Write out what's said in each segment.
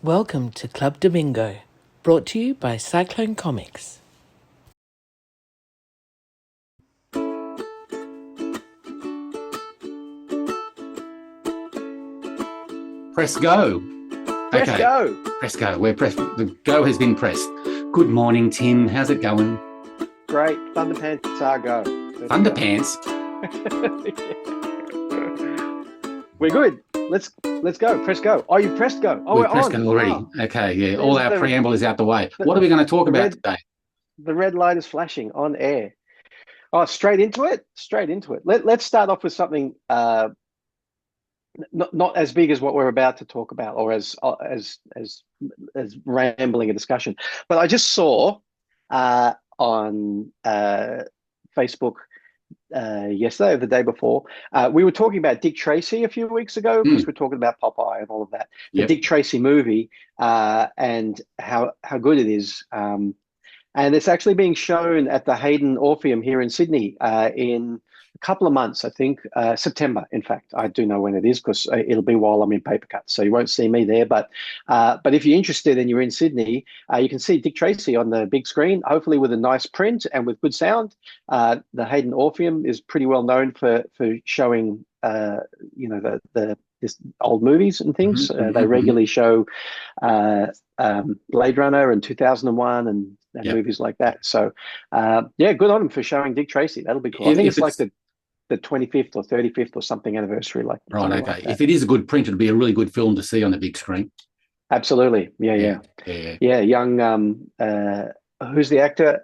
Welcome to Club Damingo, brought to you by Cyclone Comics. Press go. Press Okay. go. Press go. The go has been pressed. Good morning, Tim. How's it going? Great. Thunderpants are go. Thunderpants. We're good. Let's go. Press go. Oh, you pressed go. Oh, We've we're pressed on. go already. Oh, Okay, yeah. All our preamble is out the way. the- What are we going to talk the about red- today? the red light is flashing on air. Oh, straight into it. Straight into it. Let's start off with something not as big as what we're about to talk about, or as rambling a discussion. But I just saw on Facebook yesterday or the day before. We were talking about Dick Tracy a few weeks ago because we're talking about Popeye and all of that. The Yep. Dick Tracy movie and how good it is. And it's actually being shown at the Hayden Orpheum here in Sydney in a couple of months, I think, September. In fact, I do know when it is because it'll be while I'm in paper cuts, so you won't see me there. But if you're interested and you're in Sydney, you can see Dick Tracy on the big screen, hopefully with a nice print and with good sound. The Hayden Orpheum is pretty well known for showing, this old movies and things. They regularly show Blade Runner and 2001 and Yep. movies like that. So, good on them for showing Dick Tracy. That'll be cool. I think it's like the 25th or 35th or something anniversary. Right, something okay. like that. If it is a good print, it'll be a really good film to see on the big screen. Absolutely. Yeah. Young, who's the actor?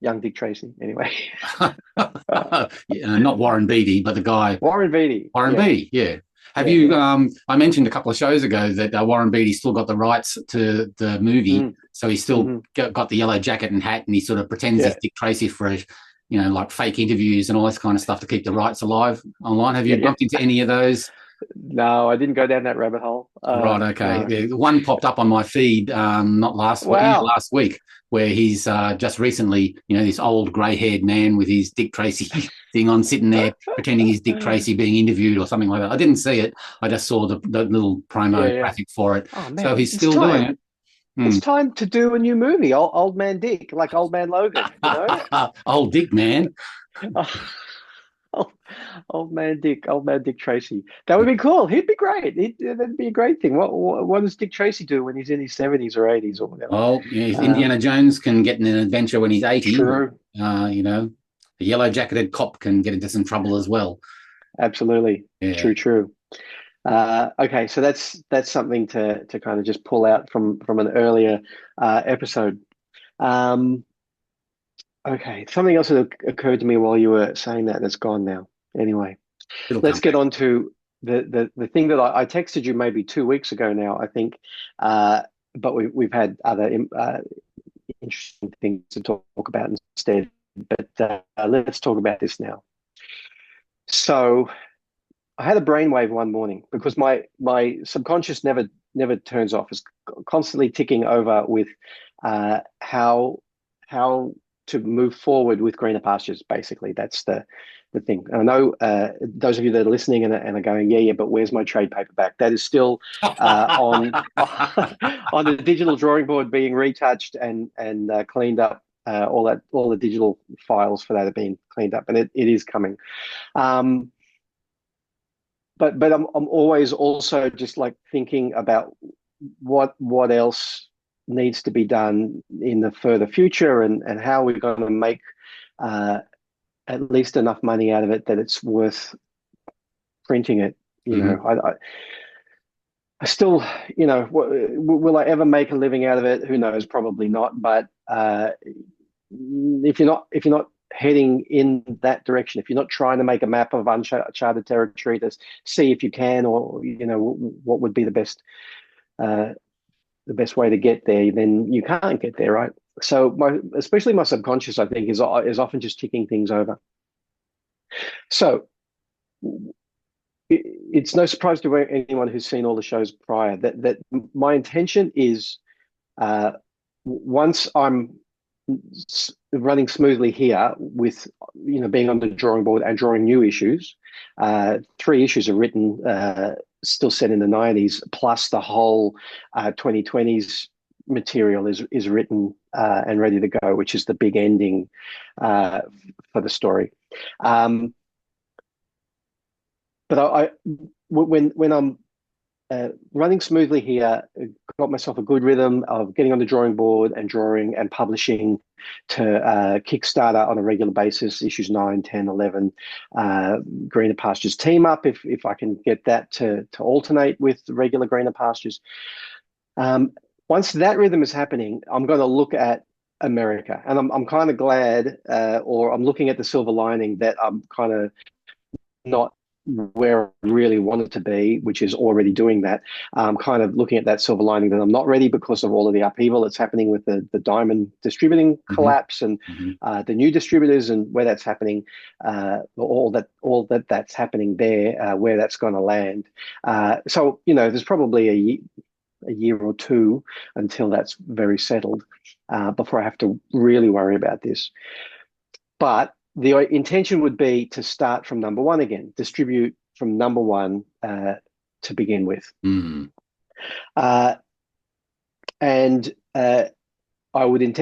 Young Dick Tracy, anyway. Not Warren Beatty, but the guy. Warren Beatty. Warren Beatty, yeah. Have you? I mentioned a couple of shows ago that Warren Beatty still got the rights to the movie, so he's still got the yellow jacket and hat, and he sort of pretends he's Dick Tracy for, like fake interviews and all this kind of stuff to keep the rights alive online. Have you bumped into any of those? No, I didn't go down that rabbit hole. Right, okay. No. Yeah, one popped up on my feed not last week, where he's just recently, this old grey-haired man with his Dick Tracy thing on, sitting there pretending he's Dick Tracy being interviewed or something like that. I didn't see it. I just saw the little promo graphic for it. Oh, man, so he's still doing it. It's time to do a new movie, old Man Dick, like Old Man Logan. Old Dick, man. Old Man Dick Tracy. That would be cool. He'd be great. That'd be a great thing. What does Dick Tracy do when he's in his 70s or 80s or whatever? Oh, yeah, Indiana Jones can get in an adventure when he's 80. True. The yellow-jacketed cop can get into some trouble as well. Absolutely. Yeah. True. Okay, so that's something to kind of just pull out from an earlier episode. Okay, something else that occurred to me while you were saying that, that's gone now. Anyway, let's get on to the thing that I texted you maybe 2 weeks ago now, I think, but we've had other interesting things to talk about instead. But let's talk about this now. So I had a brainwave one morning because my subconscious never turns off. It's constantly ticking over with how to move forward with Greener Pastures. Basically, that's the thing. And I know those of you that are listening and are going, yeah, but where's my trade paperback? That is still on the digital drawing board, being retouched and cleaned up. All the digital files for that are being cleaned up, and it is coming. But I'm always also just like thinking about what else needs to be done in the further future, and how we're going to make at least enough money out of it that it's worth printing it. I still, will I ever make a living out of it? Who knows? Probably not. But if you're not heading in that direction, if you're not trying to make a map of uncharted territory to see if you can, or what would be the best way to get there, then you can't get there, right? So especially my subconscious, I think, is often just ticking things over. So it's no surprise to anyone who's seen all the shows prior that my intention is, once I'm running smoothly here with being on the drawing board and drawing new issues, 3 issues are written still set in the 90s, plus the whole 2020s material is written and ready to go, which is the big ending for the story. But when I'm running smoothly here, got myself a good rhythm of getting on the drawing board and drawing and publishing to Kickstarter on a regular basis, issues 9, 10, 11, Greener Pastures team up, if I can get that to alternate with the regular Greener Pastures. Once that rhythm is happening, I'm going to look at America, and I'm kind of glad, or I'm looking at the silver lining that I'm kind of not where I really wanted to be, which is already doing that. I'm kind of looking at that silver lining that I'm not ready because of all of the upheaval that's happening with the Diamond distributing collapse and the new distributors and where that's happening, all that's happening there, where that's going to land. So, there's probably a year or two until that's very settled before I have to really worry about this. But the intention would be to start from number one again, distribute from number one to begin with. And I would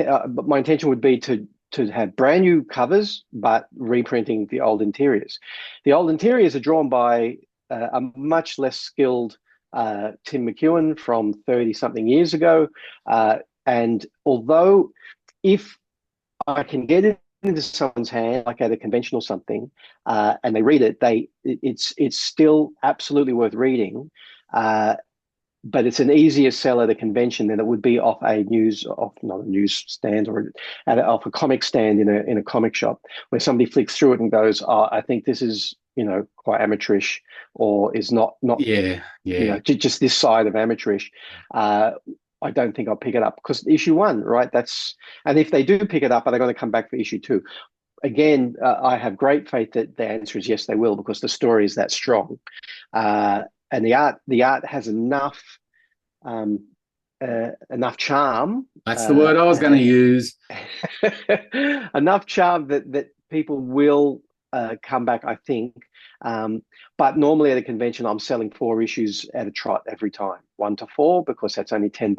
my intention would be to have brand new covers, but reprinting the old interiors. The old interiors are drawn by a much less skilled Tim McEwen from 30-something years ago. And although if I can get it into someone's hand, like at a convention or something, and they read it, it's still absolutely worth reading. But it's an easier sell at a convention than it would be off not a news stand or off a comic stand in a comic shop, where somebody flicks through it and goes, "Oh, I think this is quite amateurish," or is not just this side of amateurish. I don't think I'll pick it up because issue one, right? And if they do pick it up, are they going to come back for issue two? Again, I have great faith that the answer is yes, they will, because the story is that strong, and the art has enough charm. That's the word I was going to use. Enough charm that people will come back, I think. But normally at a convention, I'm selling 4 issues at a trot every time, 1 to 4, because that's only $10,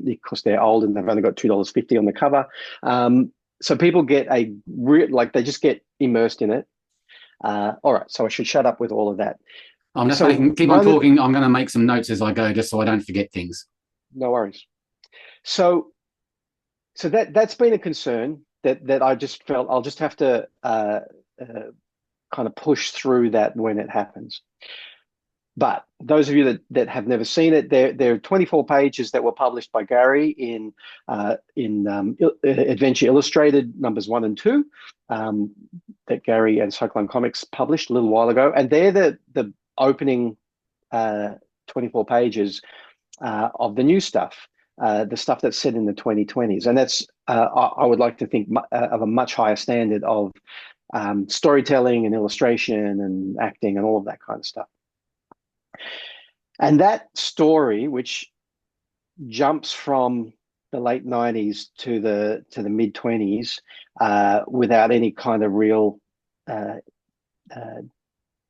because they're old and they've only got $2.50 on the cover. So people get they just get immersed in it. All right, so I should shut up with all of that. I'm just keep on talking. I'm going to make some notes as I go, just so I don't forget things. No worries. So that's been a concern that I just felt I'll just have to kind of push through that when it happens. But those of you that have never seen it, there are 24 pages that were published by Gary in Adventure Illustrated numbers 1 and 2 that Gary and Cyclone Comics published a little while ago, and they're the opening 24 pages of the new stuff, the stuff that's set in the 2020s, and that's I would like to think of a much higher standard of storytelling and illustration and acting and all of that kind of stuff. And that story, which jumps from the late 90s to the mid 20s without any kind of real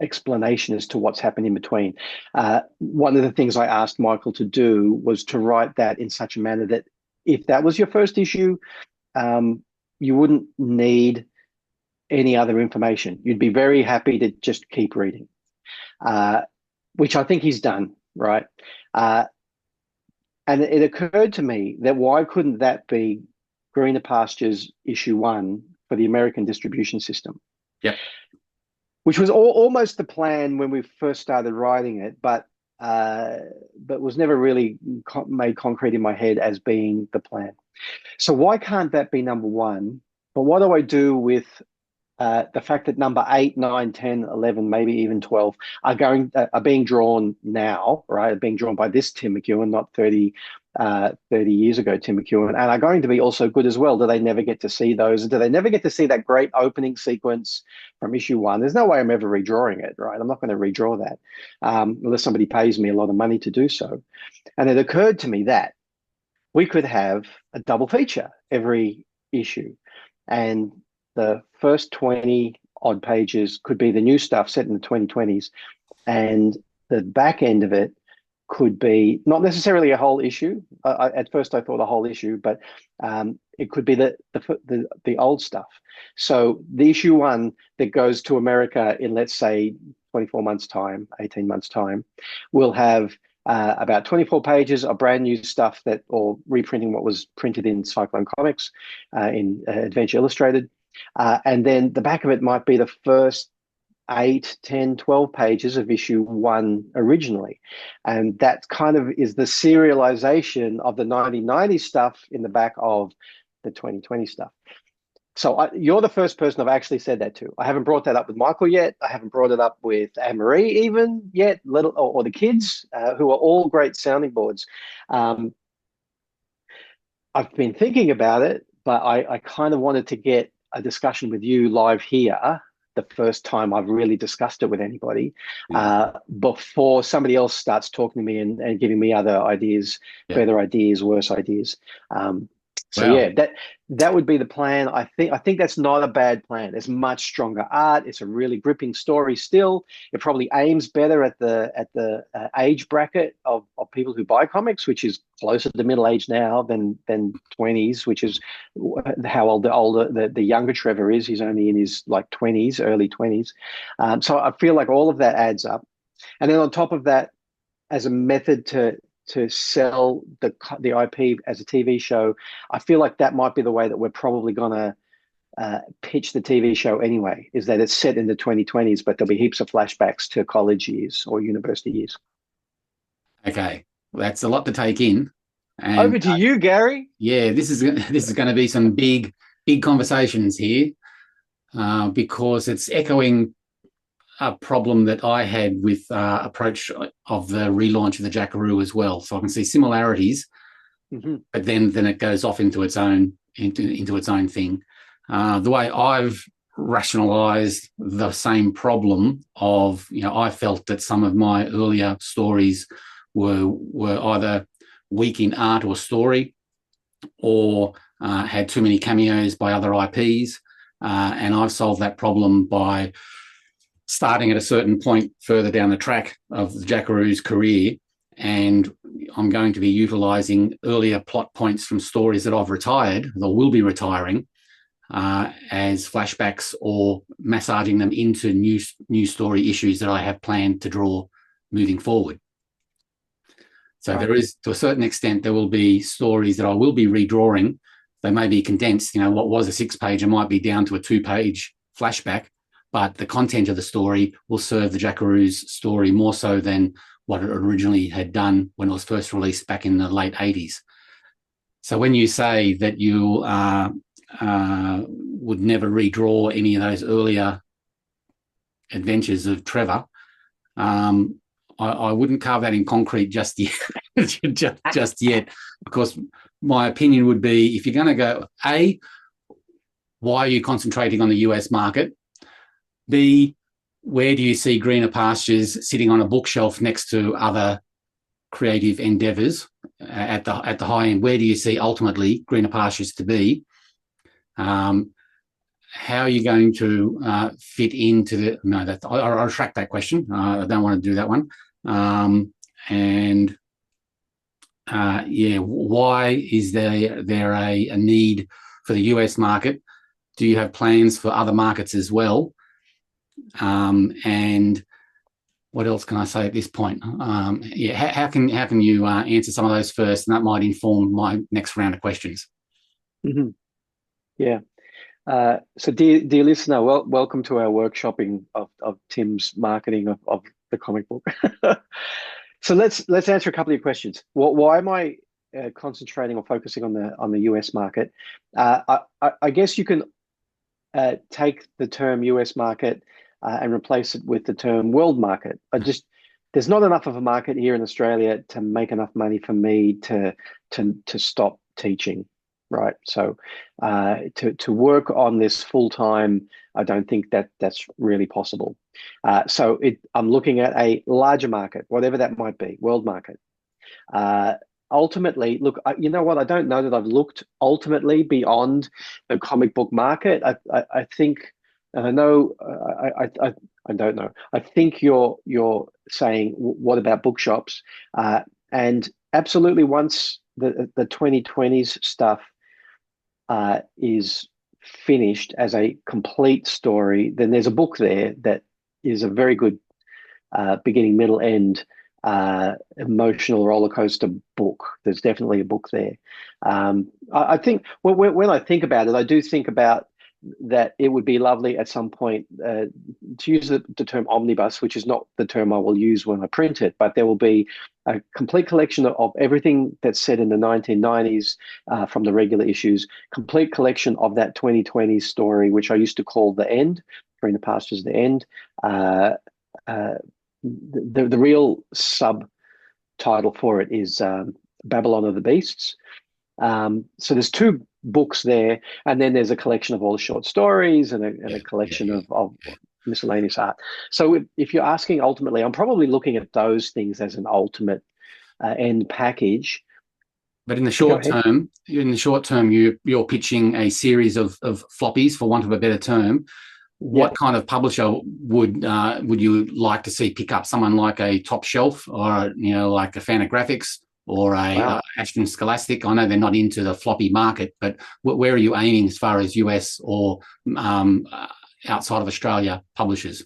explanation as to what's happened in between. One of the things I asked Michael to do was to write that in such a manner that if that was your first issue, you wouldn't need any other information. You'd be very happy to just keep reading, which I think he's done, right? And it occurred to me that why couldn't that be Greener Pastures issue 1 for the American distribution system? Yeah. Which was almost the plan when we first started writing it, but was never really made concrete in my head as being the plan. So why can't that be number 1? But what do I do with the fact that number 8, 9, 10, 11, maybe even 12 are being drawn now, right? Are being drawn by this Tim McEwen, not 30 years ago Tim McEwen, and are going to be also good as well. Do they never get to see those? Do they never get to see that great opening sequence from issue 1? There's no way I'm ever redrawing it, right? I'm not going to redraw that unless somebody pays me a lot of money to do so. And it occurred to me that we could have a double feature every issue, and the first 20 odd pages could be the new stuff set in the 2020s, and the back end of it could be not necessarily a whole issue. At first, I thought a whole issue, but it could be the old stuff. So the issue one that goes to America in, let's say, 24 months' time, 18 months' time, will have about 24 pages of brand new stuff or reprinting what was printed in Cyclone Comics, in Adventure Illustrated. And then the back of it might be the first 8, 10, 12 pages of issue one originally. And that kind of is the serialization of the 1990 stuff in the back of the 2020 stuff. So you're the first person I've actually said that to. I haven't brought that up with Michael yet. I haven't brought it up with Anne-Marie even yet, or the kids, who are all great sounding boards. I've been thinking about it, but I kind of wanted to get a discussion with you live here, the first time I've really discussed it with anybody, before somebody else starts talking to me and giving me other ideas, better ideas, worse ideas. That would be the plan. I think that's not a bad plan. It's much stronger art. It's a really gripping story still. It probably aims better at the age bracket of people who buy comics, which is closer to middle age now than 20s, which is how old the younger Trevor is. He's only in his like 20s, early 20s. So I feel like all of that adds up. And then on top of that, as a method to sell the IP as a TV show, I feel like that might be the way that we're probably going to pitch the TV show anyway, is that it's set in the 2020s, but there'll be heaps of flashbacks to college years or university years. Okay, well, that's a lot to take in. And, over to you, Gary. Yeah, this is going to be some big conversations here, because it's echoing a problem that I had with approach of the relaunch of the Jackaroo as well. So I can see similarities, but then it goes off into its own thing. The way I've rationalized the same problem of, I felt that some of my earlier stories were either weak in art or story, or had too many cameos by other IPs, and I've solved that problem by starting at a certain point further down the track of the Jackaroo's career, and I'm going to be utilising earlier plot points from stories that I've retired, or will be retiring, as flashbacks, or massaging them into new story issues that I have planned to draw moving forward. So there is, to a certain extent, there will be stories that I will be redrawing. They may be condensed. What was a 6-pager might be down to a 2-page flashback, but the content of the story will serve the Jackaroo's story more so than what it originally had done when it was first released back in the late 80s. So when you say that you would never redraw any of those earlier adventures of Trevor, I wouldn't carve that in concrete just yet, just yet, because my opinion would be, if you're going to go, A, why are you concentrating on the US market? B, where do you see Greener Pastures sitting on a bookshelf next to other creative endeavours at the high end? Where do you see ultimately Greener Pastures to be? How are you going to fit into the? No, I'll retract that question. I don't want to do that one. Why is there a need for the US market? Do you have plans for other markets as well? And what else can I say at this point? How can you answer some of those first, and that might inform my next round of questions. Mm-hmm. Yeah. So dear listener, welcome to our workshopping of Tim's marketing of the comic book. So let's answer a couple of questions. Why am I concentrating or focusing on the US market? I guess you can take the term US market and replace it with the term world market. There's not enough of a market here in Australia to make enough money for me to stop teaching. Right. So to work on this full time, I don't think that's really possible. So I'm looking at a larger market, whatever that might be, world market. Ultimately, look, you know what? I don't know that I've looked ultimately beyond the comic book market. I think And I know, I don't know. I think you're saying, what about bookshops? And absolutely, once the 2020s stuff is finished as a complete story, then there's a book there that is a very good beginning, middle, end emotional roller coaster book. There's definitely a book there. I think when I think about it, I do think about that it would be lovely at some point to use the term omnibus, which is not the term I will use when I print it, but there will be a complete collection of everything that's said in the 1990s from the regular issues, complete collection of that 2020 story, which I used to call The End, Greener Pastures, The End. The real subtitle for it is Babylon of the Beasts. So there's two books there, and then there's a collection of all the short stories and a collection of miscellaneous art. So if you're asking ultimately, I'm probably looking at those things as an ultimate end package. But in the short term, you're pitching a series of floppies, for want of a better term. What kind of publisher would you like to see pick up? Someone like a Top Shelf, or like a Fantagraphics, or a Ashton Scholastic? I know they're not into the floppy market, but where are you aiming as far as US or outside of Australia publishers?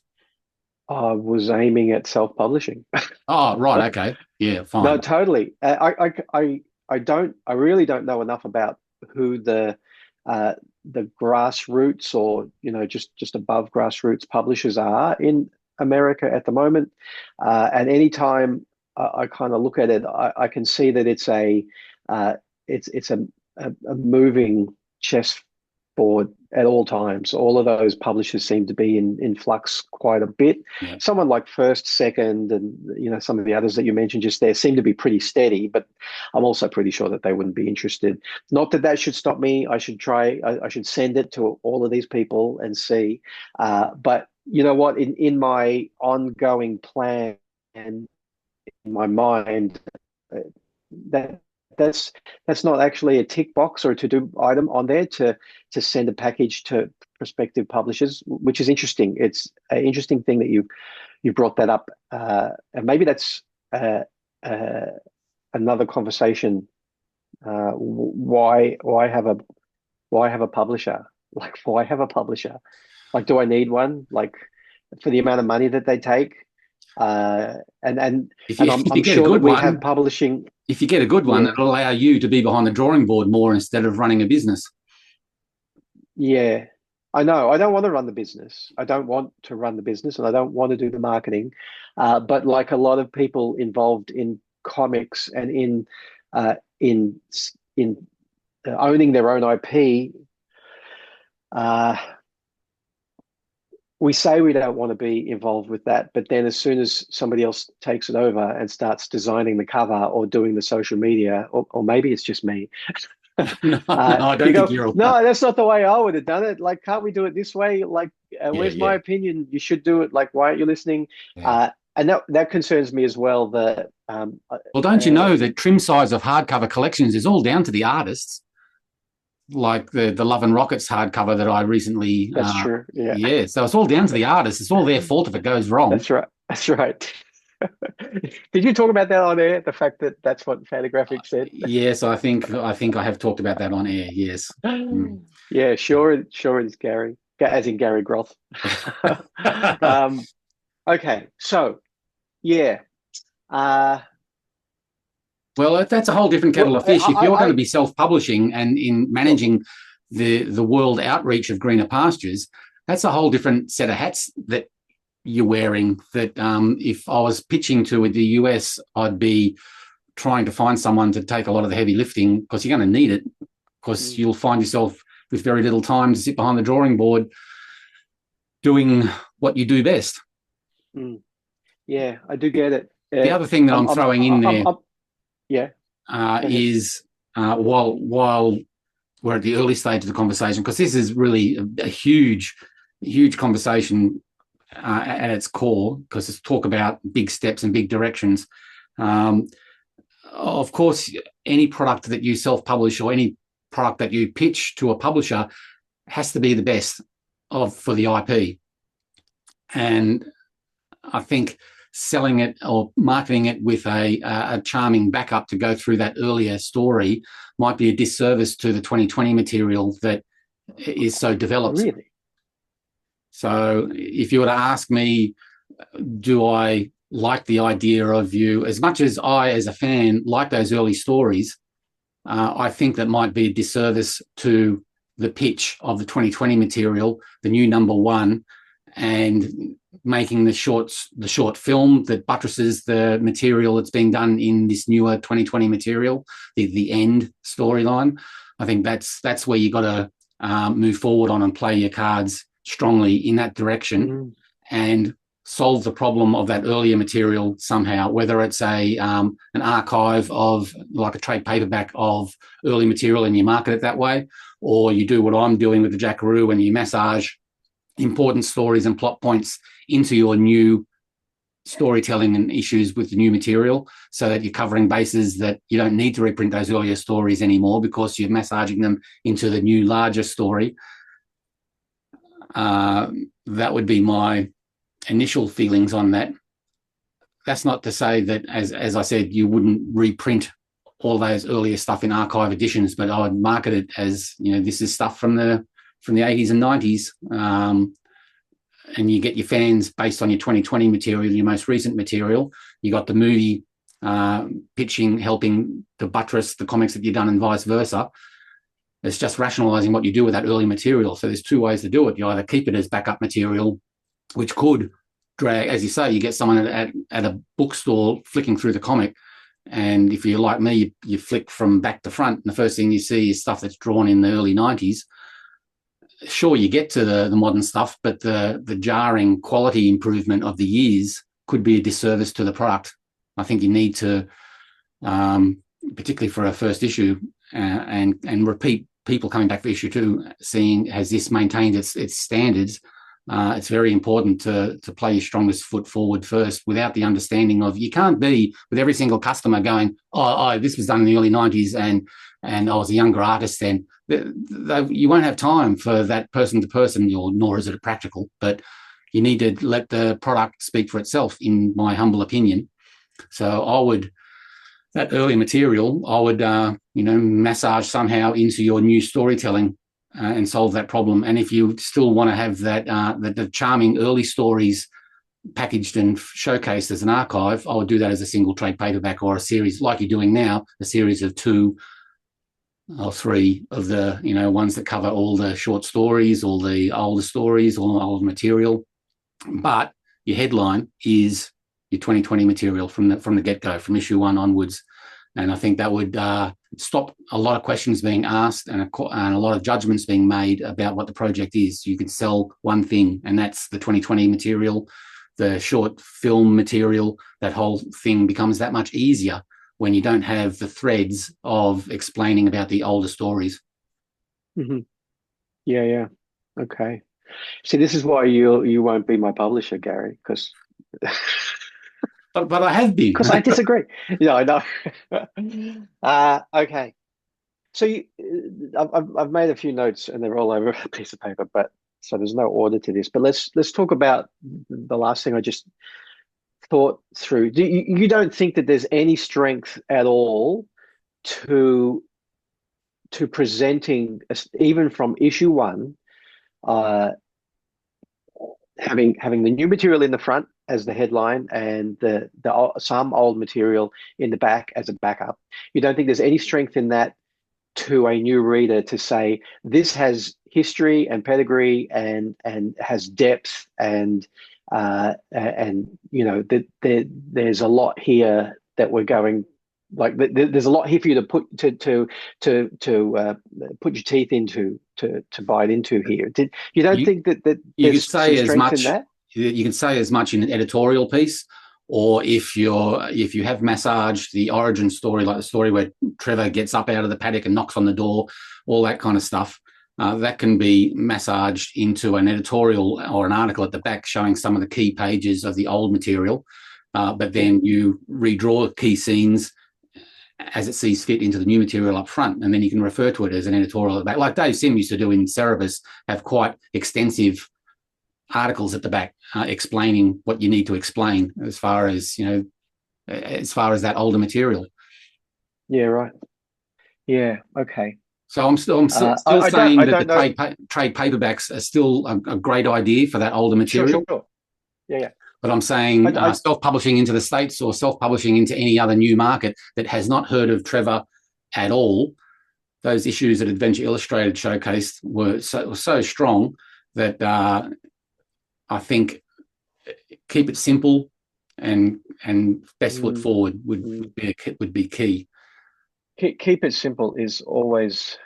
I was aiming at self-publishing. Oh, right, okay, yeah, fine. No, totally. I really don't know enough about who the grassroots or just above grassroots publishers are in America at the moment. And anytime I kind of look at it, I can see that it's a moving chessboard at all times. All of those publishers seem to be in flux quite a bit. Yeah. Someone like First, Second, and some of the others that you mentioned just there seem to be pretty steady, but I'm also pretty sure that they wouldn't be interested. Not that should stop me. I should try. I should send it to all of these people and see. But you know what? In my ongoing plan and in my mind, that's not actually a tick box or a to-do item on there to send a package to prospective publishers, which is interesting. It's an interesting thing that you brought that up, and maybe that's another conversation. Why have a publisher? Like, why have a publisher? Like, do I need one? Like, for the amount of money that they take? And I'm sure that we have publishing. If you get a good one, it'll allow you to be behind the drawing board more instead of running a business. Yeah, I know. I don't want to run the business. I don't want to run the business, and I don't want to do the marketing. But like a lot of people involved in comics and in owning their own IP, we say we don't want to be involved with that, but then as soon as somebody else takes it over and starts designing the cover or doing the social media, or maybe it's just me. No, I don't think you're. No, that's not the way I would have done it. Like, can't we do it this way? Like, where's my opinion? You should do it. Like, why aren't you listening? Yeah. And that concerns me as well. That well, don't you know that trim size of hardcover collections is all down to the artists? Like the Love and Rockets hardcover that I recently. That's true. Yeah. Yeah. So it's all down to the artists. It's all their fault if it goes wrong. That's right. That's right. Did you talk about that on air? The fact that that's what Fantagraphics said. Yes, I think I have talked about that on air. Yes. Yeah, sure it is, Gary, as in Gary Groth. Okay, so yeah. Well, that's a whole different kettle of fish. If you're going to be self-publishing and in managing the world outreach of Greener Pastures, that's a whole different set of hats that you're wearing. That if I was pitching to the US, I'd be trying to find someone to take a lot of the heavy lifting, because you're going to need it, because you'll find yourself with very little time to sit behind the drawing board doing what you do best. Yeah, I do get it. The other thing that I'm throwing in there. Is while we're at the early stage of the conversation, because this is really a huge conversation at its core, because it's talk about big steps and big directions. Of course, any product that you self-publish or any product that you pitch to a publisher has to be the best. for the IP. And I think selling it or marketing it with a charming backup to go through that earlier story might be a disservice to the 2020 material that is so developed. Really? So if you were to ask me, do I like the idea of you, as much as I, as a fan, like those early stories, I think that might be a disservice to the pitch of the 2020 material, the new number one, and making the short film that buttresses the material that's being done in this newer 2020 material, the end storyline. I think that's where you got to move forward on and play your cards strongly in that direction, and solve the problem of that earlier material somehow, whether it's an archive of, like, a trade paperback of early material and you market it that way, or you do what I'm doing with the Jackaroo and you massage important stories and plot points into your new storytelling and issues with the new material, so that you're covering bases that you don't need to reprint those earlier stories anymore because you're massaging them into the new larger story. That would be my initial feelings on that. That's not to say that, as I said, you wouldn't reprint all those earlier stuff in archive editions, but I would market it as, this is stuff from the 80s and 90s, and you get your fans based on your 2020 material, your most recent material. You got the movie pitching, helping to buttress the comics that you've done, and vice versa. It's just rationalizing what you do with that early material. So there's two ways to do it. You either keep it as backup material, which could drag, as you say, you get someone at a bookstore flicking through the comic, and if you're like me, you flick from back to front, and the first thing you see is stuff that's drawn in the early 90s. Sure, you get to the modern stuff, but the jarring quality improvement of the years could be a disservice to the product. I think you need to, particularly for a first issue, and repeat people coming back for issue 2, seeing, has this maintained its standards? It's very important to play your strongest foot forward first, without the understanding of, you can't be with every single customer going, oh, this was done in the early 90s and I was a younger artist then. You won't have time for that person to person, nor is it practical, but you need to let the product speak for itself, in my humble opinion. So that early material, I would massage somehow into your new storytelling, and solve that problem. And if you still want to have that the charming early stories packaged and showcased as an archive, I would do that as a single trade paperback, or a series like you're doing now, a series of 2 or 3 of the ones that cover all the short stories, all the older stories, all the old material. But your headline is your 2020 material from the get-go, from issue 1 onwards. And I think that would stop a lot of questions being asked, and a lot of judgments being made about what the project is. You could sell one thing, and that's the 2020 material, the short film material. That whole thing becomes that much easier when you don't have the threads of explaining about the older stories. Mm-hmm. Yeah. Okay. See, this is why you won't be my publisher, Gary, because... But I have been. Because I disagree. Yeah, I know. Okay. So I've made a few notes, and they're all over a piece of paper, but so there's no order to this. But let's talk about the last thing I just thought through. You don't think that there's any strength at all to presenting, even from issue 1, having the new material in the front as the headline, and the some old material in the back as a backup? You don't think there's any strength in that to a new reader to say, this has history and pedigree and has depth, and there's a lot here that we're going, like, there's a lot here for you to put your teeth into, to bite into here. You don't think that you there's could say some as strength much in that? You can say as much in an editorial piece, or if you have massaged the origin story, like the story where Trevor gets up out of the paddock and knocks on the door, all that kind of stuff, that can be massaged into an editorial or an article at the back showing some of the key pages of the old material, but then you redraw key scenes as it sees fit into the new material up front, and then you can refer to it as an editorial at the back, like Dave Sim used to do in Cerebus, have quite extensive articles at the back explaining what you need to explain as far as that older material. Yeah, right. Yeah, okay. So I'm still saying that the trade paperbacks are still a great idea for that older material. Sure. Yeah. But I'm saying self-publishing into the States or self-publishing into any other new market that has not heard of Trevor at all, those issues that Adventure Illustrated showcased were so strong that I think keep it simple and best foot forward would be key. Keep it simple is always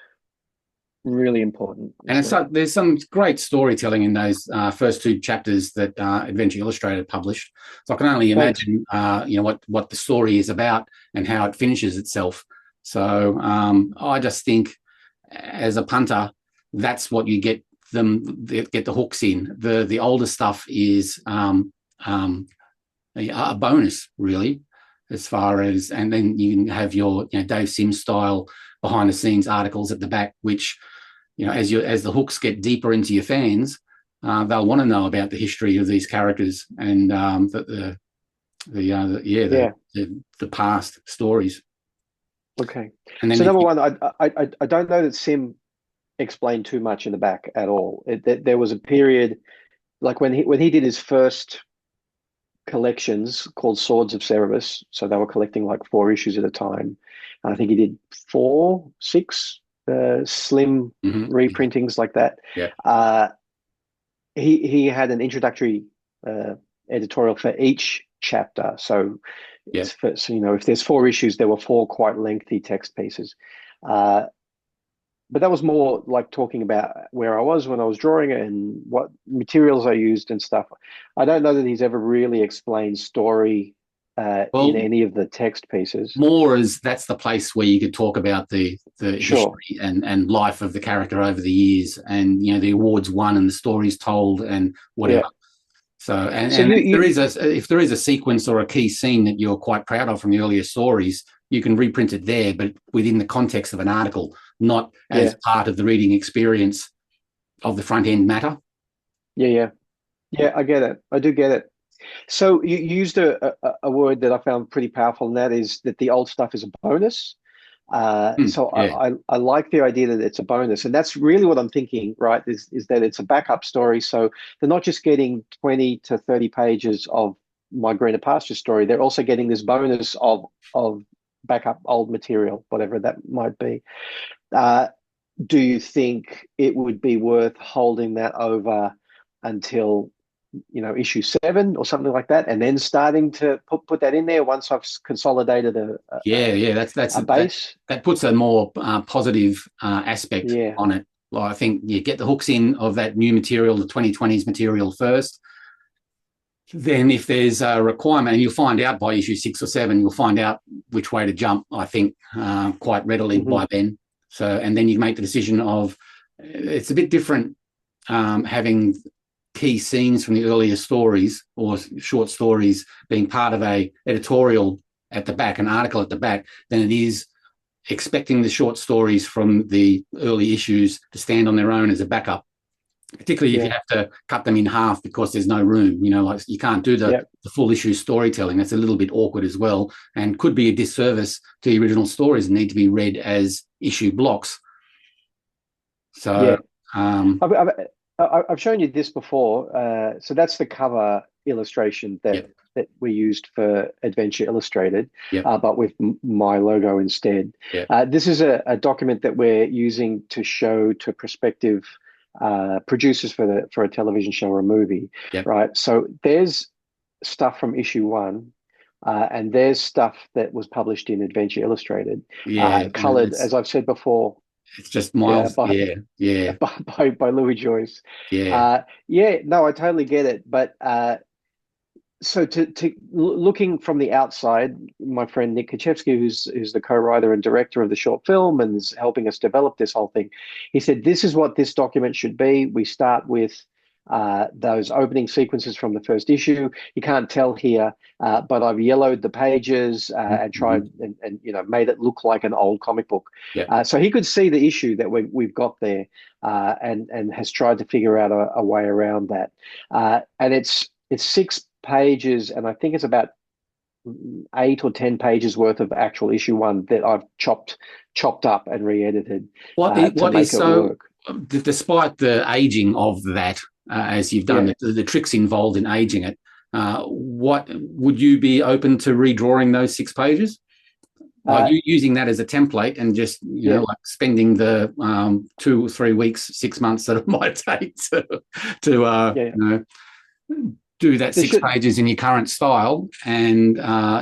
really important. And there's some great storytelling in those first two chapters that Adventure Illustrated published. So I can only imagine, what the story is about and how it finishes itself. So I just think, as a punter, that's what you get the hooks in. The older stuff is a bonus, really, as far as, and then you can have your Dave Sim style behind the scenes articles at the back, which as the hooks get deeper into your fans, they'll want to know about the history of these characters and the past stories. Okay. And then so number one, I don't know that Sim explained too much in the back at all. There was a period, like when he did his first collections called Swords of Cerebus, so they were collecting like 4 issues at a time. I think he did 6 slim reprintings like that. Yeah. He had an introductory editorial for each chapter. So, if there's 4 issues, there were 4 quite lengthy text pieces. But that was more like talking about where I was when I was drawing it and what materials I used and stuff. I don't know that he's ever really explained story in any of the text pieces. More as that's the place where you could talk about the history and life of the character over the years, and the awards won and the stories told and whatever. Yeah. So if there is a sequence or a key scene that you're quite proud of from the earlier stories, you can reprint it there, but within the context of an article, not as part of the reading experience of the front end matter. Yeah, I get it. I do get it. So you used a word that I found pretty powerful, and that is that the old stuff is a bonus. I like the idea that it's a bonus, and that's really what I'm thinking, right, is that it's a backup story. So they're not just getting 20 to 30 pages of my Greener Pastures story, they're also getting this bonus of backup old material, whatever that might be. Do you think it would be worth holding that over until issue 7 or something like that, and then starting to put that in there once I've consolidated that's a base? That puts a more positive aspect on it. Well, I think you get the hooks in of that new material, the 2020s material first. Then if there's a requirement, and you'll find out by issue 6 or 7, you'll find out which way to jump, I think, quite readily by then. So, and then you make the decision of, it's a bit different having key scenes from the earlier stories or short stories being part of a editorial at the back, an article at the back, than it is expecting the short stories from the early issues to stand on their own as a backup, particularly if you have to cut them in half because there's no room. Like you can't do the full issue storytelling. That's a little bit awkward as well, and could be a disservice to the original stories and need to be read as issue blocks. So I've shown you this before. So that's the cover illustration that we used for Adventure Illustrated, but with my logo instead. This is a document that we're using to show to prospective producers for a television show or a movie, right? So there's stuff from issue 1, and there's stuff that was published in Adventure Illustrated, colored, as I've said before. It's just miles, by Louis Joyce. No, I totally get it, but so to looking from the outside, my friend Nick Kaczewski, who's the co-writer and director of the short film and is helping us develop this whole thing, he said, this is what this document should be. We start with those opening sequences from the first issue. You can't tell here, but I've yellowed the pages and tried and made it look like an old comic book. Yeah. So he could see the issue that we've got there, and has tried to figure out a way around that. And it's 6 pages, and I think it's about 8 or 10 pages worth of actual issue 1 that I've chopped up and re-edited. What is so work. Despite the aging of that, as you've done, the tricks involved in aging it, what would you be open to redrawing those 6 pages? Like you using that as a template and just like spending the 2 or 3 weeks, 6 months that it might take to do that 6 pages in your current style, and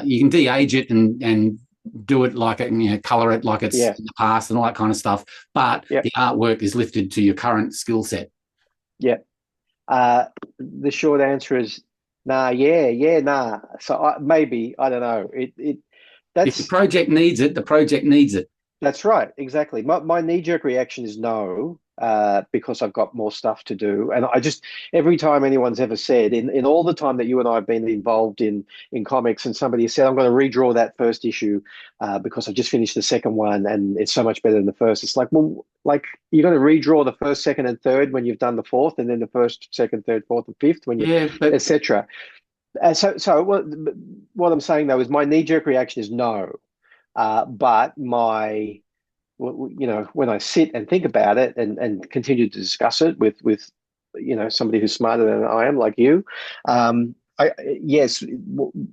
you can de-age it and do it like it, color it like it's in the past and all that kind of stuff. But the artwork is lifted to your current skill set. Yeah. The short answer is nah. Nah. So maybe, I don't know. If the project needs it, the project needs it. That's right. Exactly. My knee-jerk reaction is no, because I've got more stuff to do. And I just, every time anyone's ever said, in all the time that you and I have been involved in comics, and somebody said, I'm going to redraw that first issue because I just finished the second one and it's so much better than the first. It's like, well, like, you're going to redraw the first, second, and third when you've done the fourth, and then the first, second, third, fourth, and fifth when you, etc. So what I'm saying though is my knee-jerk reaction is no. But when I sit and think about it and continue to discuss it with somebody who's smarter than I am, like you,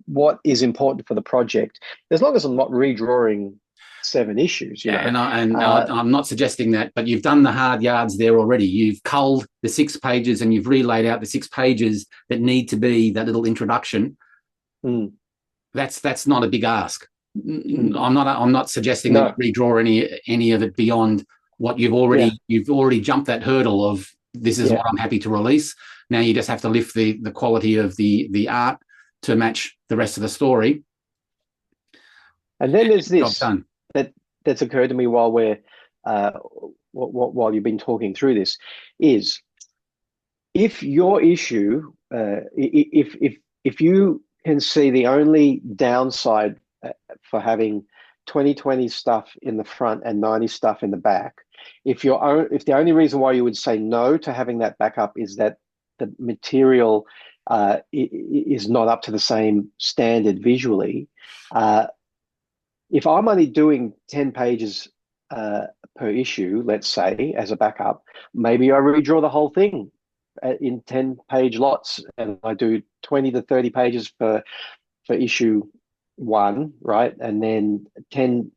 what is important for the project, as long as I'm not redrawing 7 issues, And I'm not suggesting that, but you've done the hard yards there already. You've culled the 6 pages and you've relaid out the 6 pages that need to be that little introduction. That's not a big ask. I'm not suggesting that you redraw any of it beyond what you've already jumped that hurdle of this is what I'm happy to release. Now you just have to lift the quality of the art to match the rest of the story. And then there's this that's occurred to me while while you've been talking through this, is if your issue, if you can see the only downside for having 2020 stuff in the front and 90 stuff in the back, if the only reason why you would say no to having that backup is that the material is not up to the same standard visually, if I'm only doing 10 pages per issue, let's say, as a backup, maybe I redraw the whole thing in 10-page lots, and I do 20 to 30 pages for issue 1, right? And then 10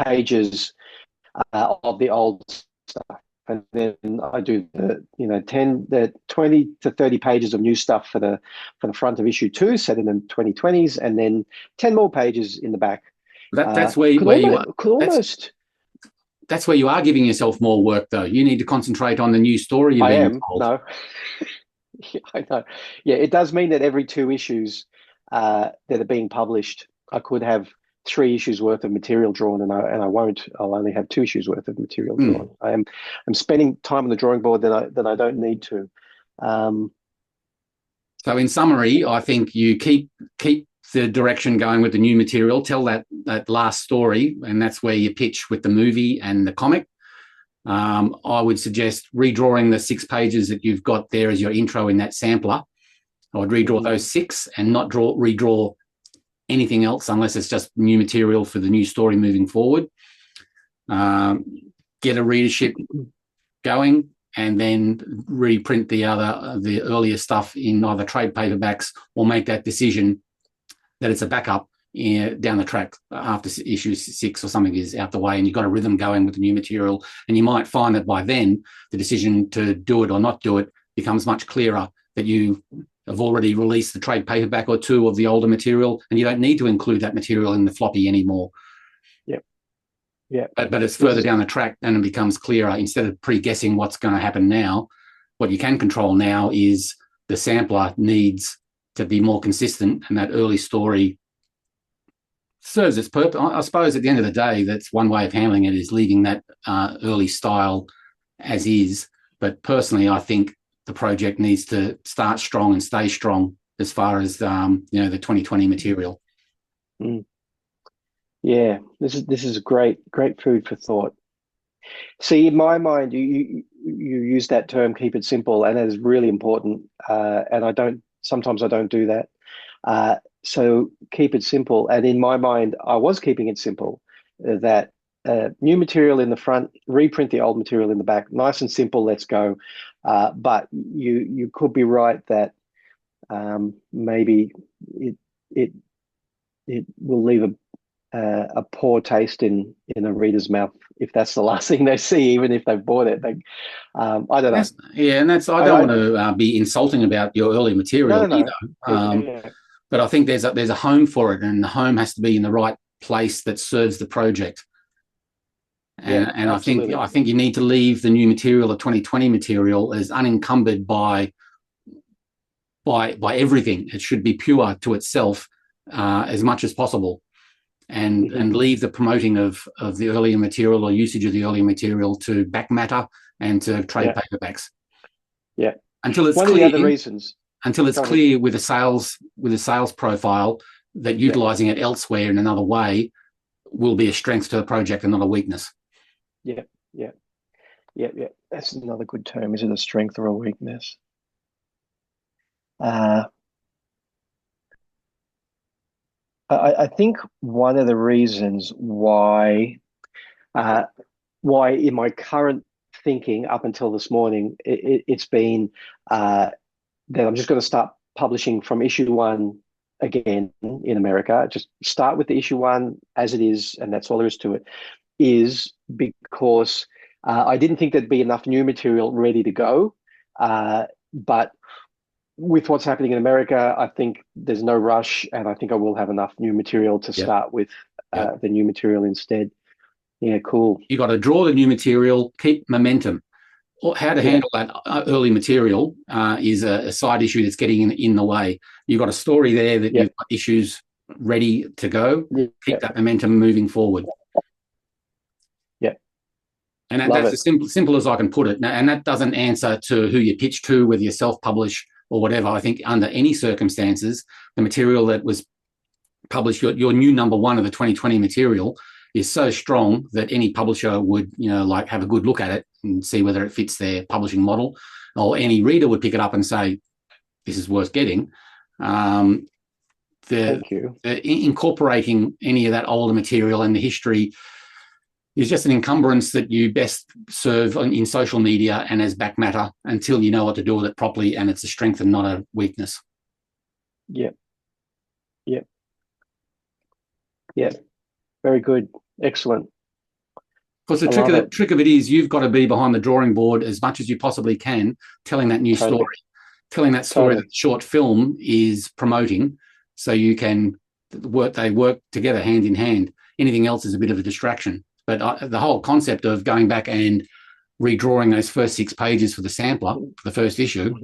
pages of the old stuff. And then I do the 20 to 30 pages of new stuff for the front of issue 2, set in the 2020s, and then 10 more pages in the back. That's where you are. That's where you are giving yourself more work, though. You need to concentrate on the new story you're being told. No. I know. Yeah, it does mean that every 2 issues that are being published, I could have 3 issues worth of material drawn, and I won't. I'll only have 2 issues worth of material drawn. I'm spending time on the drawing board that I don't need to. So in summary, I think you keep the direction going with the new material, tell that last story, and that's where you pitch with the movie and the comic. I would suggest redrawing the 6 pages that you've got there as your intro in that sampler. I would redraw those 6 and not redraw anything else unless it's just new material for the new story moving forward. Get a readership going, and then reprint the earlier stuff in either trade paperbacks, or make that decision that it's a backup down the track after issue 6 or something is out the way, and you've got a rhythm going with the new material. And you might find that by then the decision to do it or not do it becomes much clearer, that you have already released the trade paperback or 2 of the older material, and you don't need to include that material in the floppy anymore. But it's further down the track, and it becomes clearer. Instead of pre-guessing what's going to happen now, what you can control now is the sampler needs to be more consistent, and that early story serves its purpose. I suppose at the end of the day, that's one way of handling it, is leaving that early style as is. But personally, I think the project needs to start strong and stay strong as far as the 2020 material. Yeah, this is great food for thought. See, in my mind, you use that term, keep it simple, and that is really important. And sometimes I don't do that. So keep it simple. And in my mind, I was keeping it simple, that new material in the front, reprint the old material in the back, nice and simple, let's go. But you could be right that maybe it will leave a poor taste in a reader's mouth if that's the last thing they see, even if they've bought it. I don't know. And I don't want to be insulting about your early material either. But I think there's a home for it, and the home has to be in the right place that serves the project. And I think you need to leave the new material, the 2020 material, as unencumbered by everything. It should be pure to itself as much as possible, and leave the promoting of the earlier material or usage of the earlier material to back matter and to trade paperbacks. Yeah. Until it's one clear. of the other reasons. Until it's clear with a sales profile that utilising it elsewhere in another way will be a strength to the project and not a weakness. Yeah. That's another good term. Is it a strength or a weakness? I think one of the reasons why in my current thinking up until this morning, it's been that I'm just going to start publishing from issue 1 again in America. Just start with the issue 1 as it is, and that's all there is to it, is because I didn't think there'd be enough new material ready to go. But with what's happening in America, I think there's no rush, and I think I will have enough new material to start with the new material instead. Yeah, cool. You got to draw the new material, keep momentum. How to handle that early material is a side issue that's getting in the way. You've got a story there that you've got issues ready to go. Keep that momentum moving forward. Yeah. And that's as simple as I can put it. And that doesn't answer to who you pitch to, whether you self-publish or whatever. I think under any circumstances, the material that was published, your new number 1 of the 2020 material, is so strong that any publisher would, have a good look at it and see whether it fits their publishing model, or any reader would pick it up and say, this is worth getting. Thank you. Incorporating any of that older material and the history is just an encumbrance that you best serve in social media and as back matter until you know what to do with it properly, and it's a strength and not a weakness. Yeah. Very good. Excellent. Because the trick of it is you've got to be behind the drawing board as much as you possibly can, telling that new story, telling that story that the short film is promoting, so you can they work together hand in hand. Anything else is a bit of a distraction. But the whole concept of going back and redrawing those first 6 pages for the sampler, for the first issue,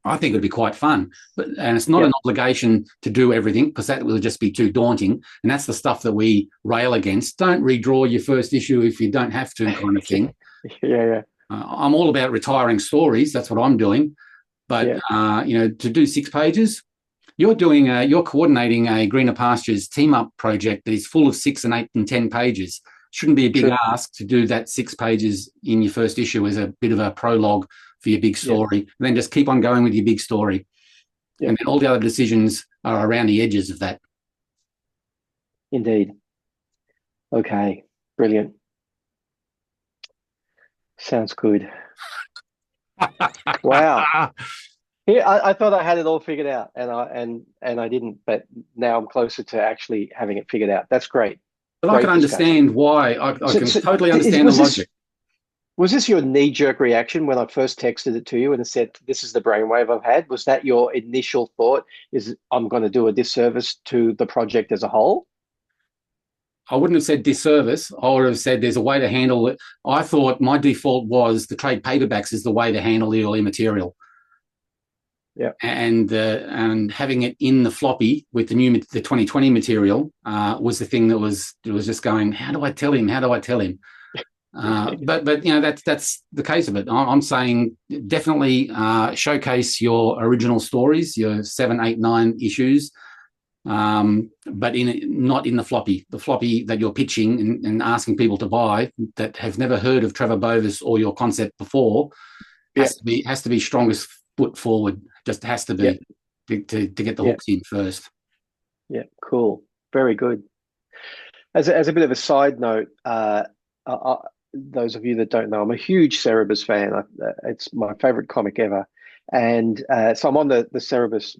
I think it would be quite fun. And it's not an obligation to do everything, because that will just be too daunting. And that's the stuff that we rail against. Don't redraw your first issue if you don't have to, kind of thing. I'm all about retiring stories. That's what I'm doing. But, to do 6 pages, you're coordinating a Greener Pastures team-up project that is full of 6 and 8 and 10 pages. Shouldn't be a big ask to do that 6 pages in your first issue as a bit of a prologue for your big story, and then just keep on going with your big story. And then all the other decisions are around the edges of that. Indeed. Okay, brilliant. Sounds good. Wow. Yeah, I thought I had it all figured out, and I didn't, but now I'm closer to actually having it figured out. That's great. But I can understand why. I can totally understand the logic. Was this your knee-jerk reaction when I first texted it to you and it said, this is the brainwave I've had? Was that your initial thought, is I'm going to do a disservice to the project as a whole? I wouldn't have said disservice. I would have said there's a way to handle it. I thought my default was the trade paperbacks is the way to handle the early material. Yeah. And having it in the floppy with the 2020 material was the thing that was just going, how do I tell him? But that's the case of it. I'm saying definitely showcase your original stories, your 7, 8, 9 issues, but not in the floppy that you're pitching and asking people to buy that have never heard of Trevor Bovis or your concept before. Has to be strongest foot forward. Just has to be to get the hooks in first. Yeah, cool, very good. As a bit of a side note, those of you that don't know, I'm a huge Cerebus fan. It's my favorite comic ever. And so I'm on the Cerebus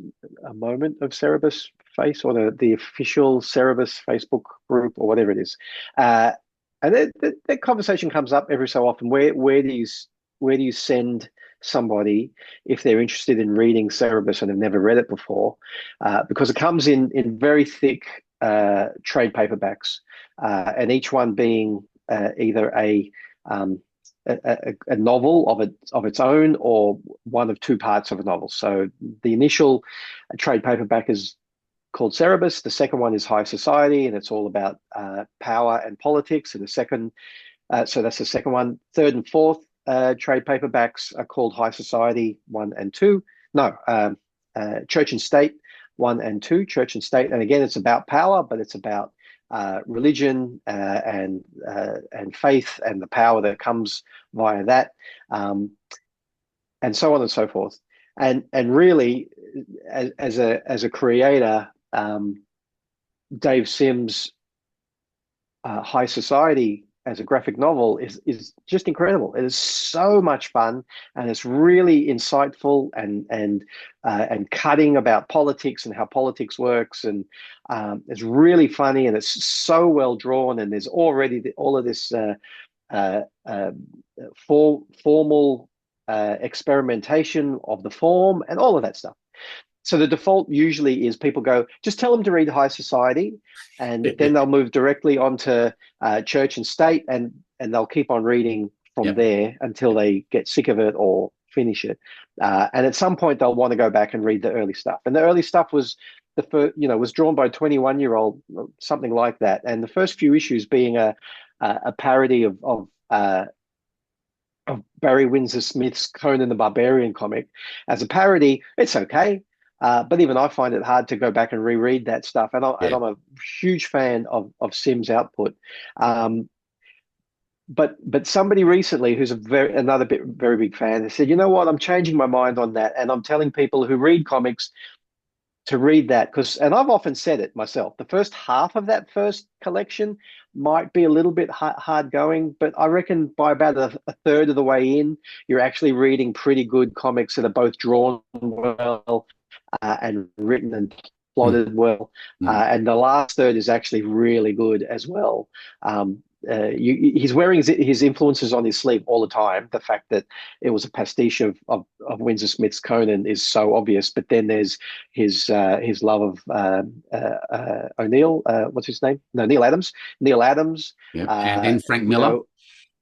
moment of Cerebus face, or the official Cerebus Facebook group, or whatever it is. And that conversation comes up every so often. Where do you send somebody if they're interested in reading Cerebus and have never read it before? Because it comes in very thick trade paperbacks, and each one being either a novel of its own, or one of two parts of a novel. So the initial trade paperback is called Cerebus. The second one is High Society, and it's all about power and politics. And the second, so that's the second one. Third and fourth trade paperbacks are called High Society 1 and 2. No, Church and State 1 and 2. Church and State, and again, it's about power, but it's about religion and faith and the power that comes via that, and so on and so forth. And really, as a creator, Dave Sims' High Society as a graphic novel is just incredible. It is so much fun, and it's really insightful and cutting about politics and how politics works, and it's really funny, and it's so well drawn, and there's already all of this formal experimentation of the form and all of that stuff. So the default usually is people go, just tell them to read High Society, and then they'll move directly onto Church and State, and they'll keep on reading from there until they get sick of it or finish it. And at some point they'll want to go back and read the early stuff. And the early stuff was was drawn by a 21-year-old, something like that. And the first few issues being a parody of Barry Windsor Smith's Conan the Barbarian comic. As a parody, it's okay. But even I find it hard to go back and reread that stuff. And I'm a huge fan of Sims' output. But somebody recently who's very big fan has said, you know what, I'm changing my mind on that. And I'm telling people who read comics to read that, and I've often said it myself, the first half of that first collection might be a little bit hard going, but I reckon by about a third of the way in, you're actually reading pretty good comics that are both drawn well and written and plotted well. And the last third is actually really good as well. He's wearing his influences on his sleeve all the time. The fact that it was a pastiche of Windsor Smith's Conan is so obvious, but then there's his love of O'Neill. What's his name? No, Neil Adams. And then Frank Miller.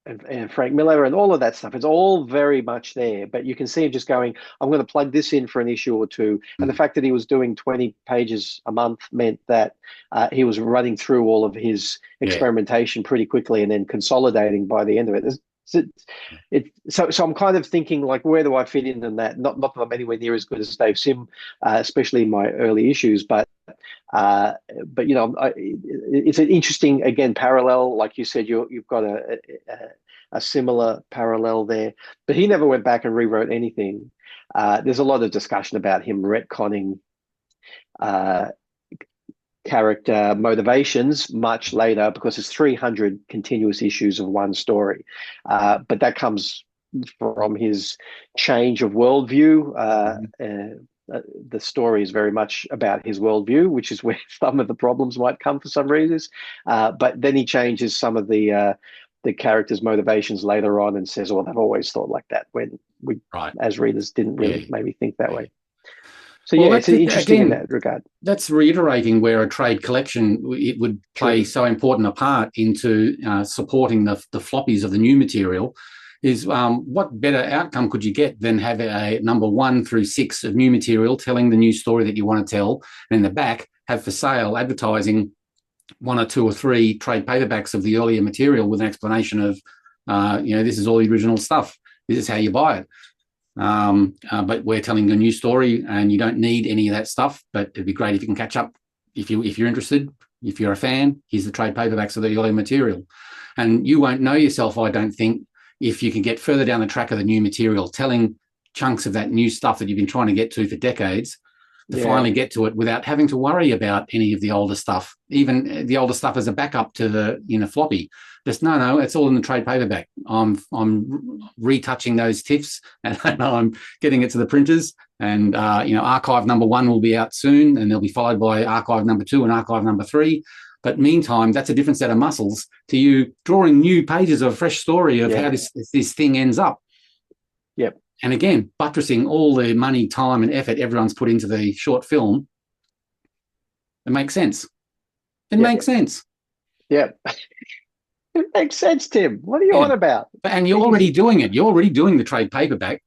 And Frank Miller and all of that stuff. It's all very much there, but you can see him just going, I'm going to plug this in for an issue or two. And the fact that he was doing 20 pages a month meant that he was running through all of his experimentation pretty quickly and then consolidating by the end of it. So I'm kind of thinking, like, where do I fit in that? Not that I'm anywhere near as good as Dave Sim, especially in my early issues, but it's an interesting, again, parallel. Like you said, you've got a similar parallel there, but he never went back and rewrote anything. There's a lot of discussion about him retconning character motivations much later, because it's 300 continuous issues of one story. But that comes from his change of worldview. The story is very much about his worldview, which is where some of the problems might come for some reasons. But then he changes some of the characters' motivations later on and says, well, I've always thought like that, when we, as readers, didn't really maybe think that way. So it's interesting in that regard. That's reiterating where a trade collection, it would play so important a part into supporting the floppies of the new material. Is what better outcome could you get than have a number 1 through 6 of new material telling the new story that you want to tell, and in the back have for sale advertising 1 or 2 or 3 trade paperbacks of the earlier material with an explanation of This is all the original stuff. This is how you buy it. But we're telling a new story, and you don't need any of that stuff. But it'd be great if you can catch up if you're interested. If you're a fan, here's the trade paperbacks of the early material. And you won't know yourself, I don't think, if you can get further down the track of the new material, telling chunks of that new stuff that you've been trying to get to for decades, to finally get to it without having to worry about any of the older stuff, even the older stuff as a backup to the floppy. Just no, it's all in the trade paperback. I'm retouching those TIFFs, and I'm getting it to the printers. And archive number 1 will be out soon, and they'll be followed by archive number 2 and archive number 3. But meantime, that's a different set of muscles to you drawing new pages of a fresh story of how this thing ends up. Yep. And again, buttressing all the money, time, and effort everyone's put into the short film. It makes sense. It makes sense. Yep. It makes sense, Tim. What are you on about? And you're already doing it. You're already doing the trade paperback.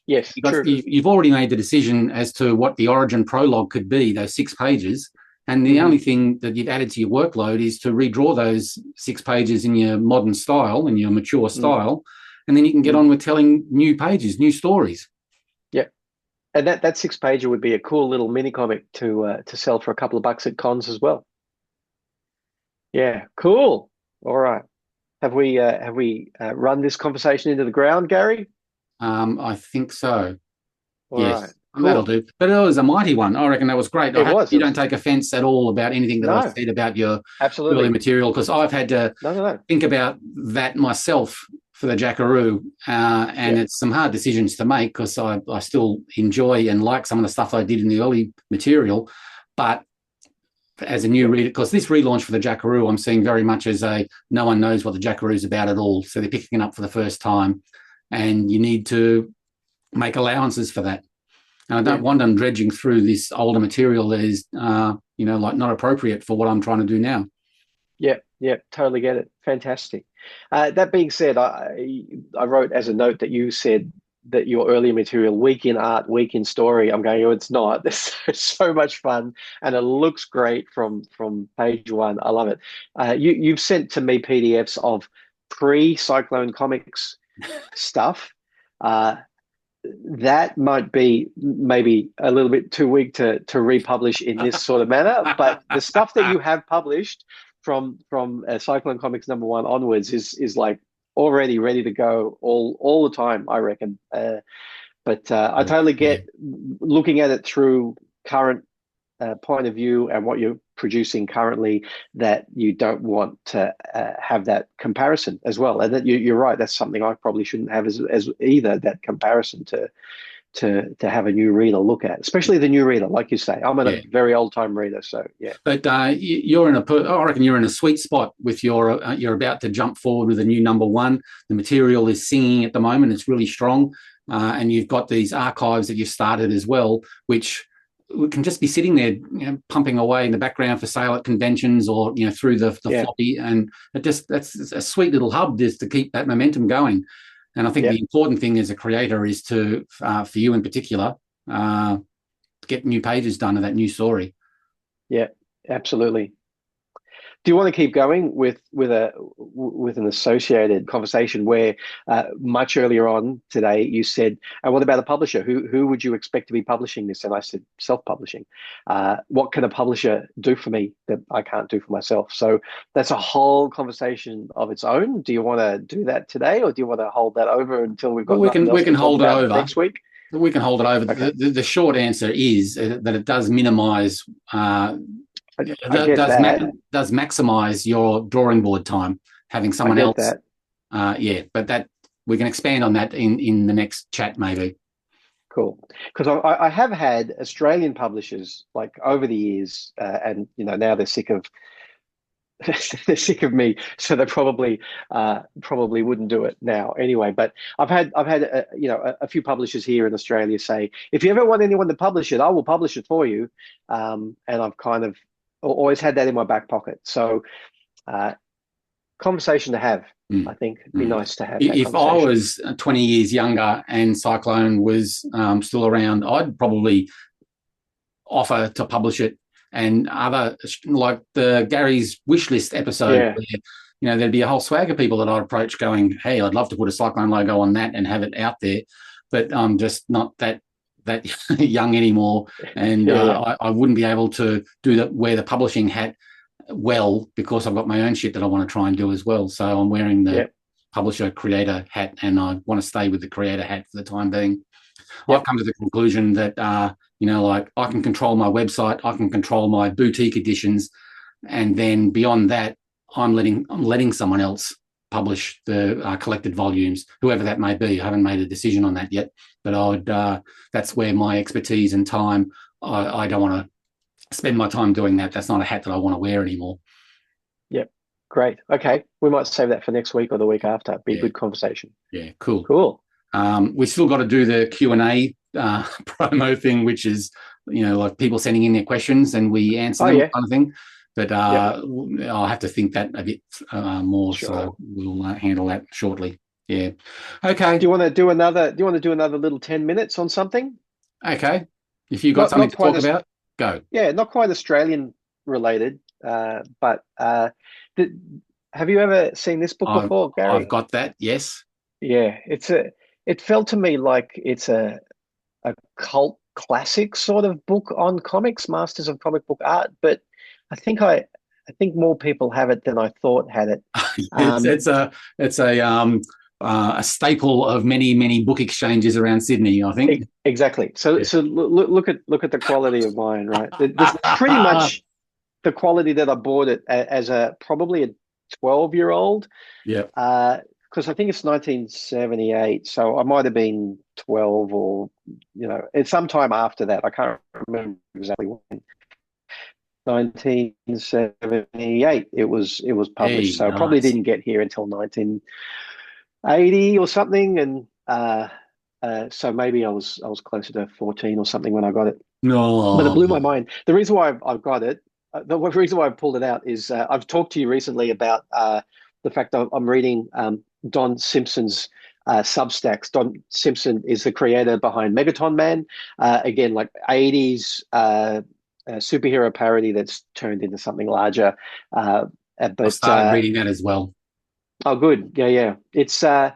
Yes, because you've already made the decision as to what the origin prologue could be, those 6 pages. And the only thing that you've added to your workload is to redraw those 6 pages in your modern style, in your mature style. And then you can get on with telling new pages, new stories. Yep. And that 6-pager would be a cool little mini comic to sell for a couple of bucks at cons as well. Yeah, cool. All right. Have we run this conversation into the ground, Gary? I think so. All right. Cool. That'll do. But it was a mighty one. I reckon that was great. It was. You don't take offence at all about anything that I said about your early material, because I've had to think about that myself for the Jackaroo, and it's some hard decisions to make, because I still enjoy and like some of the stuff I did in the early material. But as a new reader, because this relaunch for the Jackaroo I'm seeing very much as no one knows what the Jackaroo is about at all. So they're picking it up for the first time, and you need to make allowances for that. And I don't want them dredging through this older material that is, not appropriate for what I'm trying to do now. Yeah, totally get it. Fantastic. That being said, I wrote as a note that you said that your earlier material, weak in art, weak in story. I'm going, it's not. It's so much fun, and it looks great from page 1. I love it. You've sent to me PDFs of pre-Cyclone Comics stuff. That might be maybe a little bit too weak to republish in this sort of manner, but the stuff that you have published from Cyclone Comics number 1 onwards is like already ready to go all the time, I reckon. But I totally get looking at it through current point of view and what you're producing currently, that you don't want to have that comparison as well. And that you're right, that's something I probably shouldn't have as either, that comparison to have a new reader look at, especially the new reader, like you say. I'm a very old time reader, so yeah. But I reckon you're in a sweet spot with you're about to jump forward with a new number 1. The material is singing at the moment; it's really strong, and you've got these archives that you've started as well, which we can just be sitting there, pumping away in the background for sale at conventions or through the floppy, and that's a sweet little hub just to keep that momentum going. And I think the important thing as a creator is to, for you in particular, get new pages done of that new story. Yeah, absolutely. Do you want to keep going with an associated conversation where much earlier on today you said, what about a publisher? Who would you expect to be publishing this? And I said, self-publishing. What can a publisher do for me that I can't do for myself? So that's a whole conversation of its own. Do you want to do that today, or do you want to hold that over until we've got we can hold it over next week? We can hold it over. Okay. The short answer is that it does minimise does maximize your drawing board time, having someone else. But that we can expand on that in the next chat maybe. Cool, because I have had Australian publishers like over the years, and now they're sick of me, so they probably wouldn't do it now anyway. But I've had a few publishers here in Australia say, if you ever want anyone to publish it, I will publish it for you. And I've kind of always had that in my back pocket. So conversation to have, I think. It'd be nice to have. If I was 20 years younger and Cyclone was still around, I'd probably offer to publish it. And other, like the Gary's wish list episode, where there'd be a whole swag of people that I'd approach going, hey, I'd love to put a Cyclone logo on that and have it out there, but I'm just not that young anymore, and I wouldn't be able to wear the publishing hat well, because I've got my own shit that I want to try and do as well. So I'm wearing the publisher creator hat, and I want to stay with the creator hat for the time being. I've come to the conclusion that like, I can control my website, I can control my boutique editions, and then beyond that, I'm letting someone else publish the collected volumes, whoever that may be. I haven't made a decision on that yet, but that's where my expertise and time. I don't want to spend my time doing that. That's not a hat that I want to wear anymore. Yep, great. Okay, we might save that for next week or the week after. Be a good conversation. Yeah, cool. We still got to do the Q&A promo thing, which is like people sending in their questions and we answer them, kind of thing. But I'll have to think that a bit more. Sure. So we'll handle that shortly. Yeah. Okay. Do you want to do another little 10 minutes on something? Okay. If you've got something to talk about, go. Yeah, not quite Australian related, but have you ever seen this book before, Gary? I've got that. Yes. Yeah, it felt to me like it's a cult classic sort of book on comics, masters of comic book art, but I think more people have it than I thought had it. It's a staple of many book exchanges around Sydney, I think. Exactly. So look at the quality of mine, right? This pretty much the quality that I bought it as probably a 12-year-old. Yeah. Because I think it's 1978, so I might have been 12 or it's sometime after that. I can't remember exactly when. 1978 it was published, so nice. Probably didn't get here until 1980 or something, and so maybe I was closer to 14 or something when I got it. No, but it blew my mind. The reason why I've got it, the reason why I've pulled it out is I've talked to you recently about the fact that I'm reading Don Simpson's Substacks. Don Simpson is the creator behind Megaton Man, again like 80s superhero parody that's turned into something larger. But I started reading that as well. Oh, good. Yeah. It's I've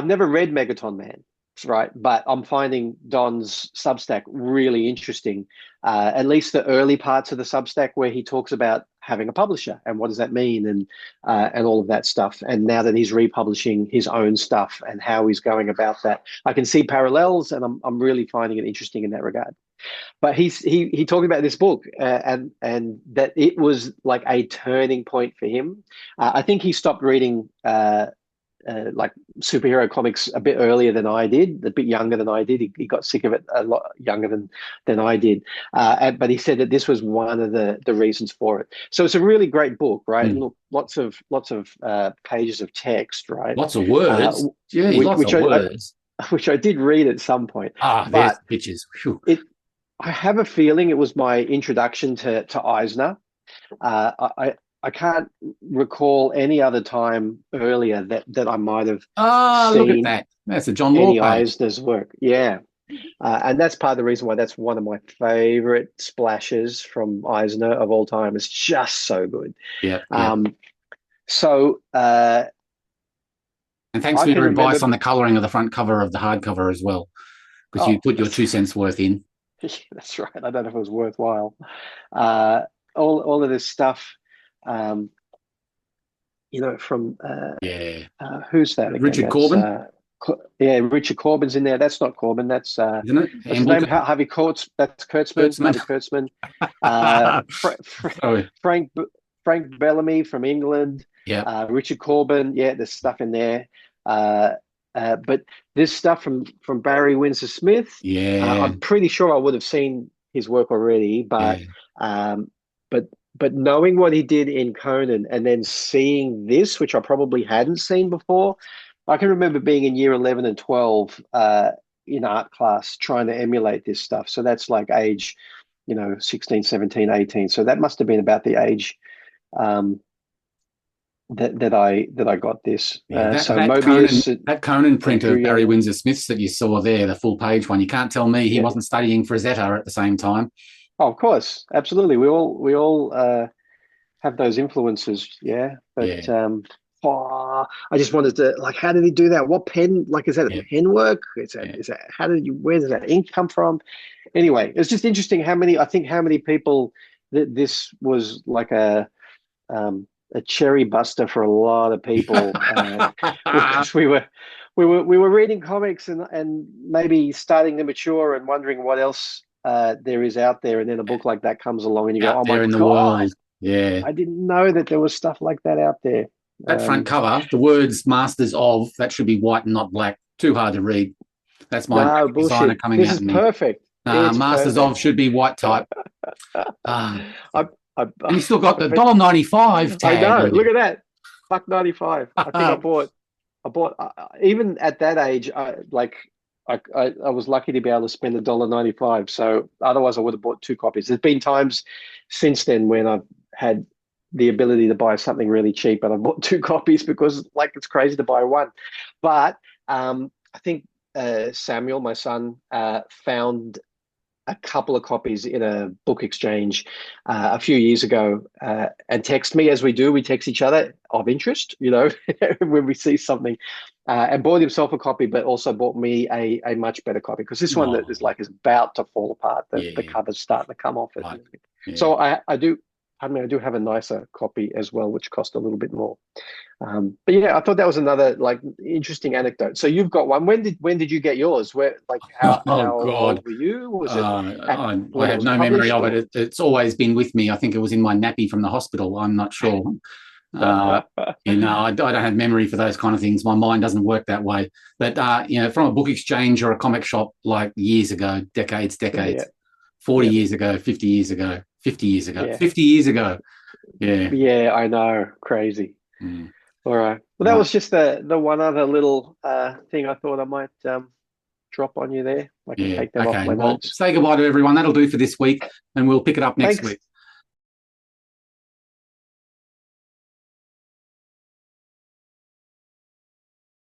never read Megaton Man, right? But I'm finding Don's Substack really interesting. At least the early parts of the Substack where he talks about having a publisher and what does that mean, and all of that stuff. And now that he's republishing his own stuff and how he's going about that, I can see parallels, and I'm really finding it interesting in that regard. But he talked about this book and that it was like a turning point for him. I think he stopped reading like superhero comics a bit earlier than I did, a bit younger than I did. He got sick of it a lot younger than I did. But he said that this was one of the reasons for it. So it's a really great book, right? And look, lots of pages of text, right? Lots of words. Lots of words. Which I did read at some point. There's pictures. I have a feeling it was my introduction to Eisner. I can't recall any other time earlier that I might have seen. Look at that. That's a John Moore page. Eisner's work. Yeah. And that's part of the reason why that's one of my favorite splashes from Eisner of all time. It's just so good. Yeah. So and thanks for your advice on the colouring of the front cover of the hardcover as well, because you put your 2 cents worth in. That's right. I don't know if it was worthwhile. All of this stuff, from who's that again? Richard Corbin. Richard Corbin's in there. That's not Corbin. That's isn't it? What's his name? Harvey Kurtz. That's Kurtzman. Kurtzman. Frank Bellamy from England. Yeah. Richard Corbin. Yeah, there's stuff in there. But this stuff from Barry Windsor Smith, I'm pretty sure I would have seen his work already, but knowing what he did in Conan and then seeing this, which I probably hadn't seen before, I can remember being in year 11 and 12 in art class trying to emulate this stuff. So that's like age, 16, 17, 18. So that must have been about the age that I got this. That Conan print of Barry Windsor Smith's that you saw there, the full page one, you can't tell me he wasn't studying Frazetta at the same time. Oh, of course, absolutely. We all have those influences. Yeah, but Yeah. I just wanted to like, how did he do that? What pen? Like, is that a Yeah. pen work? Is Yeah. that how did you? Where does that ink come from? Anyway, it's just interesting how many people that this was like a cherry buster for a lot of people because we were reading comics and maybe starting to mature and wondering what else there is out there, and then a book like that comes along and you go, Out oh my there in the God, world. Yeah. I didn't know that there was stuff like that out there. That front cover, the words "Masters of," that should be white and not black. Too hard to read. That's my No designer bullshit. coming This out is in me. perfect. It's Masters of perfect. should be white type. I, And you still got the I bet, $1.95 I tag know. on Look at that. $1.95. I think I bought even at that age, I was lucky to be able to spend $1.95. So otherwise I would have bought two copies. There's been times since then when I've had the ability to buy something really cheap and I bought two copies because like it's crazy to buy one. But I think Samuel, my son, found a couple of copies in a book exchange a few years ago and text me, as we do. We text each other of interest, when we see something, and bought himself a copy, but also bought me a much better copy because this one that is about to fall apart. The cover's starting to come off it. Right. Yeah. So I do have a nicer copy as well, which cost a little bit more. But yeah, I thought that was another like interesting anecdote. So you've got one. When did you get yours? Where how God. old were you? Was it I when it have was no memory published, of it. It's always been with me. I think it was in my nappy from the hospital. I'm not sure. I don't have memory for those kind of things. My mind doesn't work that way. But from a book exchange or a comic shop like years ago, decades, Yeah. 40 years ago, 50 years ago, 50 years ago, Yeah. 50 years ago. Yeah. Yeah, I know. Crazy. Mm. All right. Well, that was just the one other little thing I thought I might drop on you there. I can take that off Okay. my Well, notes. say goodbye to everyone. That'll do for this week, and we'll pick it up next Thanks. week.